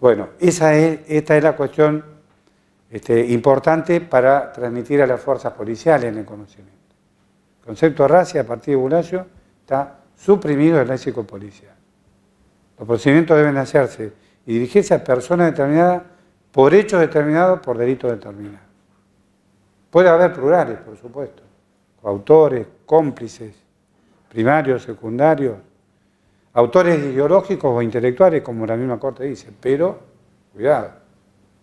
Bueno, esta es la cuestión importante para transmitir a las fuerzas policiales en el conocimiento. El concepto de racia a partir de Bulacio está suprimido del léxico policial. Los procedimientos deben hacerse y dirigirse a personas determinadas por hechos determinados, por delitos determinados. Puede haber plurales, por supuesto, coautores, cómplices, primarios, secundarios, autores ideológicos o intelectuales, como la misma Corte dice, pero, cuidado,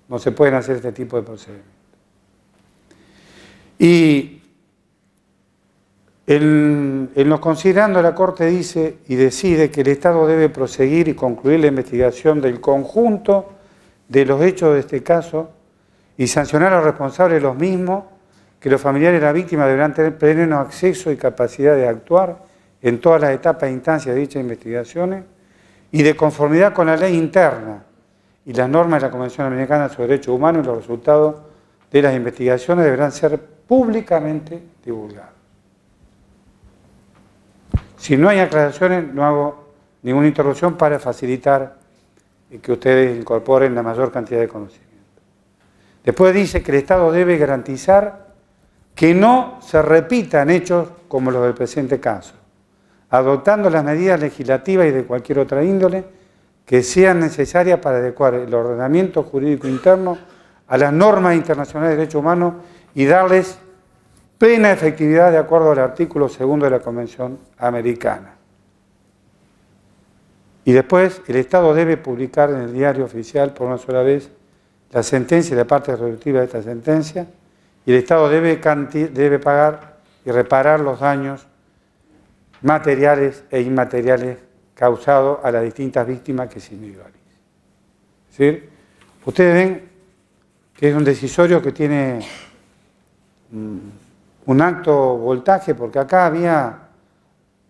no se pueden hacer este tipo de procedimientos. Y en los considerando, la Corte dice y decide que el Estado debe proseguir y concluir la investigación del conjunto de los hechos de este caso y sancionar a los responsables de los mismos, que los familiares de la víctima deberán tener pleno acceso y capacidad de actuar en todas las etapas e instancias de dichas investigaciones y de conformidad con la ley interna y las normas de la Convención Americana sobre Derechos Humanos, y los resultados de las investigaciones deberán ser públicamente divulgados. Si no hay aclaraciones, no hago ninguna interrupción para facilitar que ustedes incorporen la mayor cantidad de conocimiento. Después dice que el Estado debe garantizar que no se repitan hechos como los del presente caso, adoptando las medidas legislativas y de cualquier otra índole que sean necesarias para adecuar el ordenamiento jurídico interno a las normas internacionales de derechos humanos y darles plena efectividad de acuerdo al artículo 2 de la Convención Americana. Y después, el Estado debe publicar en el diario oficial por una sola vez la sentencia y la parte resolutiva de esta sentencia, y el Estado debe pagar y reparar los daños materiales e inmateriales causados a las distintas víctimas que se individualicen. Es decir, ustedes ven que es un decisorio que tiene un alto voltaje, porque acá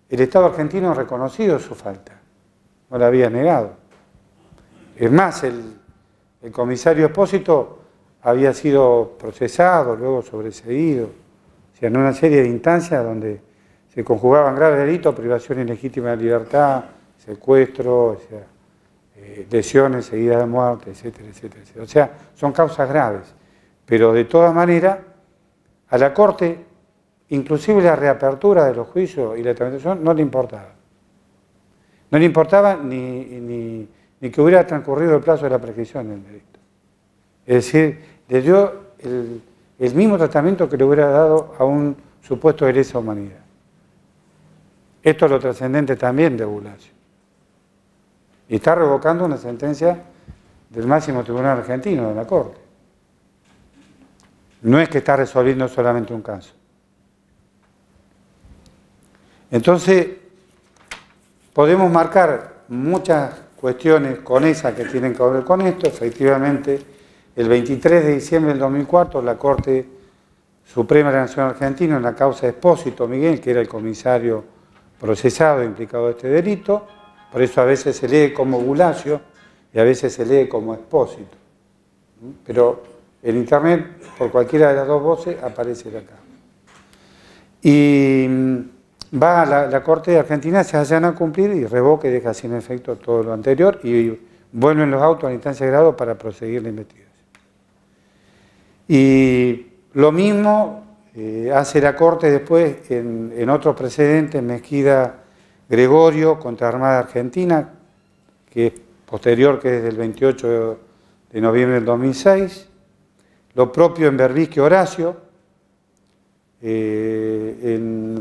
el Estado argentino ha reconocido su falta, no la había negado. Es más, el comisario Espósito había sido procesado, luego sobreseído, o sea, en una serie de instancias donde se conjugaban graves delitos, privación ilegítima de libertad, secuestro, o sea, lesiones seguidas de muerte, etcétera, etcétera, etcétera. O sea, son causas graves, pero de todas maneras, a la Corte, inclusive la reapertura de los juicios y la tramitación no le importaba. No le importaba ni que hubiera transcurrido el plazo de la prescripción del delito. Es decir, le dio el mismo tratamiento que le hubiera dado a un supuesto de lesa humanidad. Esto es lo trascendente también de Bulacio. Y está revocando una sentencia del máximo tribunal argentino, de la Corte. No es que está resolviendo solamente un caso. Entonces, podemos marcar muchas cuestiones con esa que tienen que ver con esto. Efectivamente, el 23 de diciembre del 2004, la Corte Suprema de la Nación Argentina, en la causa Espósito Miguel, que era el comisario procesado e implicado en este delito, por eso a veces se lee como Bulacio y a veces se lee como Espósito. Pero en Internet, por cualquiera de las dos voces, aparece la causa. Y va a la Corte de Argentina, se allana a cumplir y revoca y deja sin efecto todo lo anterior y vuelven los autos a la instancia de grado para proseguir la investigación. Y lo mismo hace la Corte después en otros precedentes, Mesquida Gregorio contra Armada Argentina, que es posterior, que es del 28 de noviembre del 2006. Lo propio en Berbisque Horacio,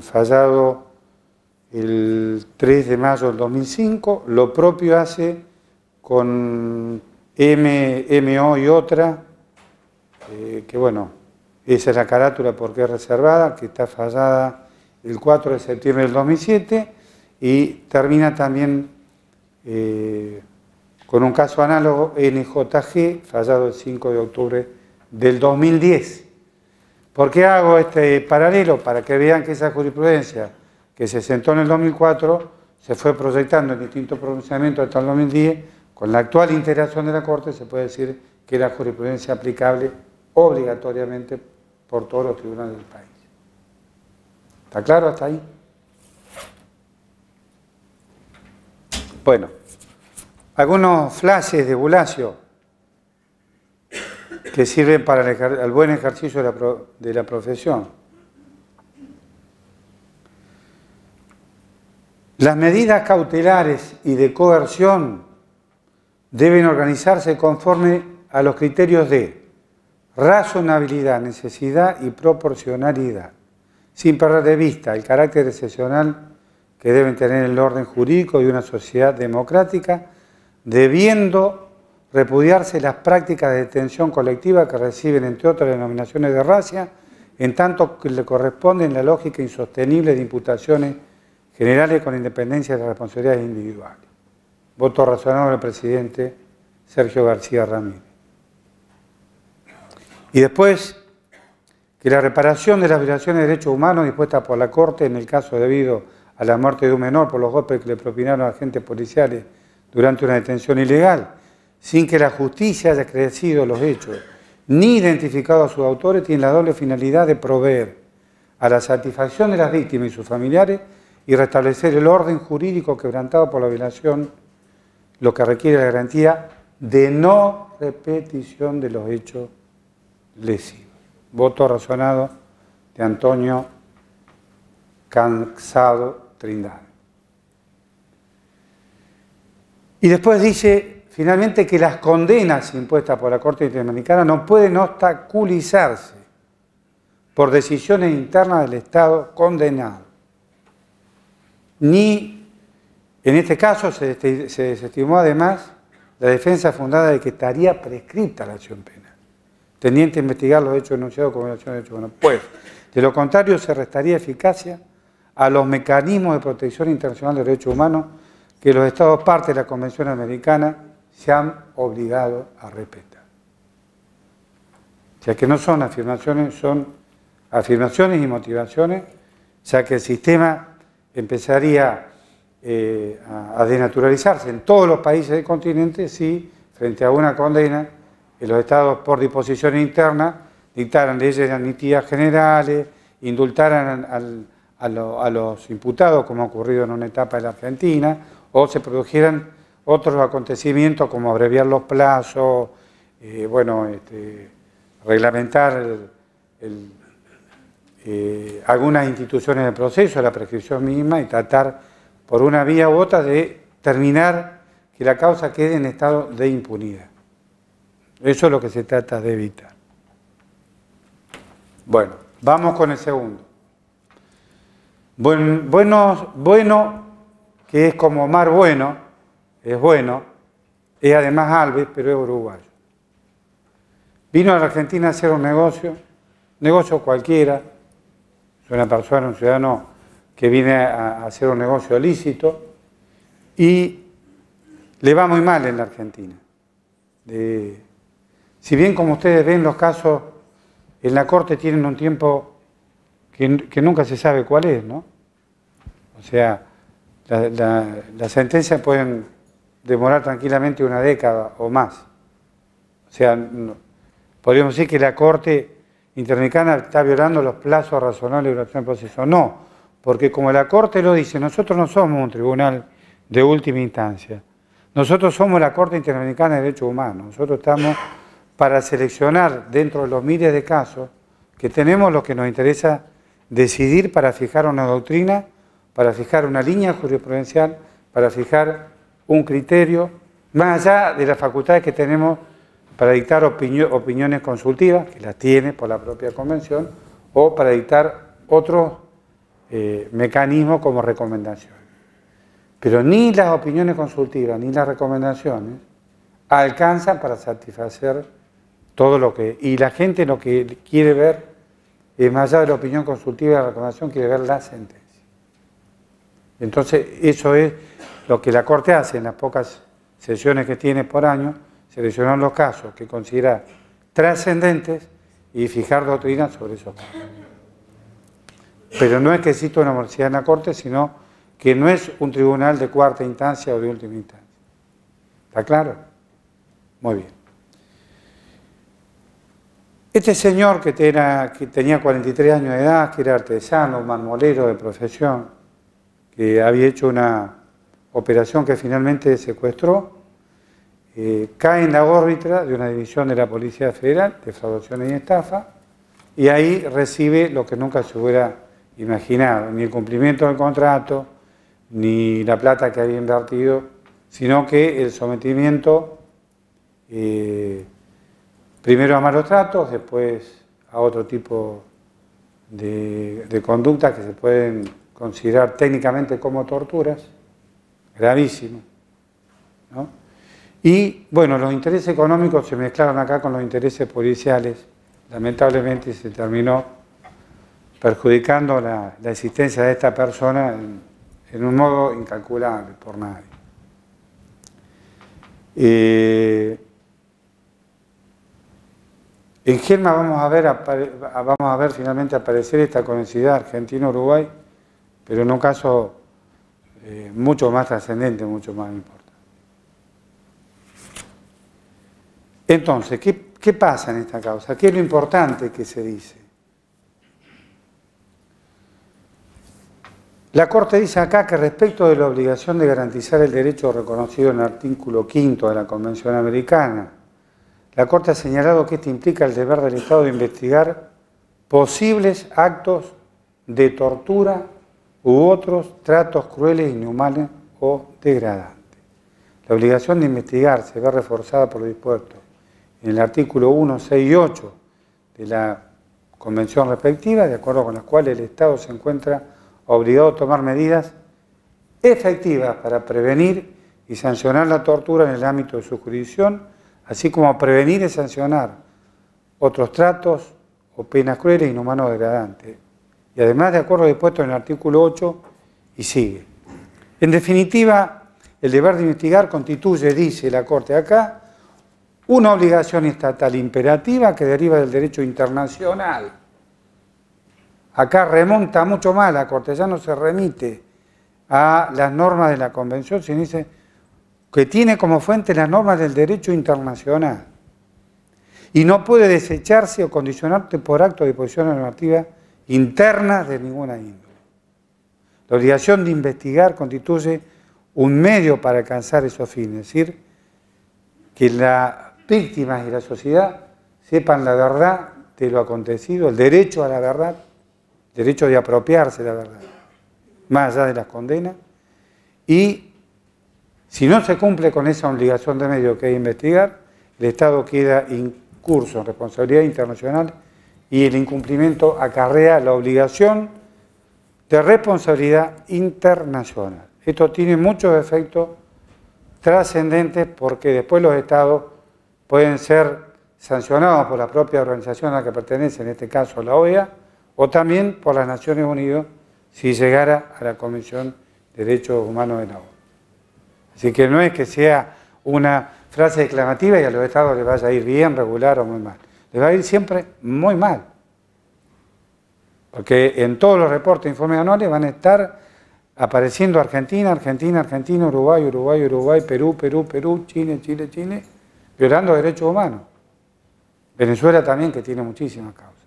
fallado el 3 de mayo del 2005. Lo propio hace con MO y otra, que bueno, esa es la carátula porque es reservada, que está fallada el 4 de septiembre del 2007, y termina también con un caso análogo, NJG, fallado el 5 de octubre del 2010. ¿Por qué hago este paralelo? Para que vean que esa jurisprudencia que se sentó en el 2004 se fue proyectando en distintos pronunciamientos hasta el 2010. Con la actual integración de la Corte se puede decir que es la jurisprudencia aplicable obligatoriamente por todos los tribunales del país. ¿Está claro hasta ahí? Bueno, algunos flashes de Bulacio que sirven para el buen ejercicio de la profesión. Las medidas cautelares y de coerción deben organizarse conforme a los criterios de razonabilidad, necesidad y proporcionalidad, sin perder de vista el carácter excepcional que deben tener el orden jurídico de una sociedad democrática, debiendo repudiarse las prácticas de detención colectiva que reciben, entre otras, denominaciones de racia, en tanto que le corresponde en la lógica insostenible de imputaciones generales con independencia de las responsabilidades individuales. Voto razonable del presidente Sergio García Ramírez. Y después, que la reparación de las violaciones de derechos humanos dispuestas por la Corte en el caso debido a la muerte de un menor por los golpes que le propinaron agentes policiales durante una detención ilegal, sin que la justicia haya esclarecido los hechos ni identificado a sus autores, tiene la doble finalidad de proveer a la satisfacción de las víctimas y sus familiares y restablecer el orden jurídico quebrantado por la violación, lo que requiere la garantía de no repetición de los hechos lesivos. Voto razonado de Antonio Cansado Trindade. Y después dice, finalmente, que las condenas impuestas por la Corte Interamericana no pueden obstaculizarse por decisiones internas del Estado condenado. Ni, en este caso, se desestimó además la defensa fundada de que estaría prescripta la acción penal, tendiente a investigar los hechos denunciados como violación de derechos humanos. Pues, de lo contrario, se restaría eficacia a los mecanismos de protección internacional de derechos humanos que los Estados partes de la Convención Americana se han obligado a respetar. O sea que no son afirmaciones, son afirmaciones y motivaciones, ya que el sistema empezaría a desnaturalizarse en todos los países del continente si, frente a una condena, los Estados, por disposición interna, dictaran leyes de amnistía generales, indultaran a los imputados, como ha ocurrido en una etapa de la Argentina, o se produjeran otros acontecimientos como abreviar los plazos, reglamentar algunas instituciones del proceso, la prescripción misma, y tratar por una vía u otra de terminar que la causa quede en estado de impunidad. Eso es lo que se trata de evitar. Bueno, vamos con el segundo. Bueno, que es como Mar Bueno, es bueno, es además Alves, pero es uruguayo. Vino a la Argentina a hacer un negocio cualquiera, es una persona, un ciudadano que viene a hacer un negocio lícito y le va muy mal en la Argentina. Si bien, como ustedes ven, los casos en la Corte tienen un tiempo que nunca se sabe cuál es, ¿no? O sea, las sentencias pueden demorar tranquilamente una década o más. O sea, podríamos decir que la Corte Interamericana está violando los plazos razonables de duración del proceso. No, porque como la Corte lo dice, nosotros no somos un tribunal de última instancia. Nosotros somos la Corte Interamericana de Derechos Humanos. Nosotros estamos para seleccionar dentro de los miles de casos que tenemos lo que nos interesa decidir para fijar una doctrina, para fijar una línea jurisprudencial, para fijar un criterio, más allá de las facultades que tenemos para dictar opiniones consultivas, que las tiene por la propia Convención, o para dictar otros mecanismos como recomendaciones. Pero ni las opiniones consultivas ni las recomendaciones alcanzan para satisfacer todo lo que... Y la gente lo que quiere ver, más allá de la opinión consultiva y la recomendación, quiere ver la sentencia. Entonces, eso es lo que la Corte hace en las pocas sesiones que tiene por año, seleccionar los casos que considera trascendentes y fijar doctrinas sobre esos casos. Pero no es que exista una morosidad en la Corte, sino que no es un tribunal de cuarta instancia o de última instancia. ¿Está claro? Muy bien. Este señor que tenía 43 años de edad, que era artesano, marmolero de profesión, que había hecho una operación que finalmente secuestró, cae en la órbita de una división de la Policía Federal, defraudaciones y estafa, y ahí recibe lo que nunca se hubiera imaginado, ni el cumplimiento del contrato, ni la plata que había invertido, sino que el sometimiento primero a malos tratos, después a otro tipo de conductas que se pueden considerar técnicamente como torturas, gravísimo, ¿no? Y bueno, los intereses económicos se mezclaron acá con los intereses policiales, lamentablemente se terminó perjudicando la existencia de esta persona en un modo incalculable por nadie. En Gelma vamos a ver finalmente aparecer esta conocida Argentina-Uruguay, pero en un caso mucho más trascendente, mucho más importante. Entonces, ¿qué pasa en esta causa? ¿Qué es lo importante que se dice? La Corte dice acá que respecto de la obligación de garantizar el derecho reconocido en el artículo 5 de la Convención Americana, la Corte ha señalado que esto implica el deber del Estado de investigar posibles actos de tortura u otros tratos crueles, inhumanos o degradantes. La obligación de investigar se ve reforzada por lo dispuesto en el artículo 1, 6 y 8 de la Convención respectiva, de acuerdo con las cuales el Estado se encuentra obligado a tomar medidas efectivas para prevenir y sancionar la tortura en el ámbito de su jurisdicción, así como a prevenir y sancionar otros tratos o penas crueles, inhumanos o degradantes. Y además, de acuerdo dispuesto en el artículo 8, y sigue. En definitiva, el deber de investigar constituye, dice la Corte acá, una obligación estatal imperativa que deriva del derecho internacional. Acá remonta mucho más la Corte, ya no se remite a las normas de la Convención, sino dice que tiene como fuente las normas del derecho internacional y no puede desecharse o condicionarse por acto de disposición normativa interna de ninguna índole. La obligación de investigar constituye un medio para alcanzar esos fines, es decir, que las víctimas y la sociedad sepan la verdad de lo acontecido, el derecho a la verdad, el derecho de apropiarse de la verdad, más allá de las condenas, y si no se cumple con esa obligación de medio que hay que investigar, el Estado queda incurso en responsabilidad internacional y el incumplimiento acarrea la obligación de responsabilidad internacional. Esto tiene muchos efectos trascendentes porque después los Estados pueden ser sancionados por la propia organización a la que pertenece, en este caso la OEA, o también por las Naciones Unidas si llegara a la Comisión de Derechos Humanos de la ONU. Así que no es que sea una frase declamativa y a los Estados les vaya a ir bien, regular o muy mal. Les va a ir siempre muy mal. Porque en todos los reportes e informes anuales van a estar apareciendo Argentina, Argentina, Argentina, Uruguay, Uruguay, Uruguay, Perú, Perú, Perú, Chile, Chile, Chile, violando derechos humanos. Venezuela también, que tiene muchísimas causas.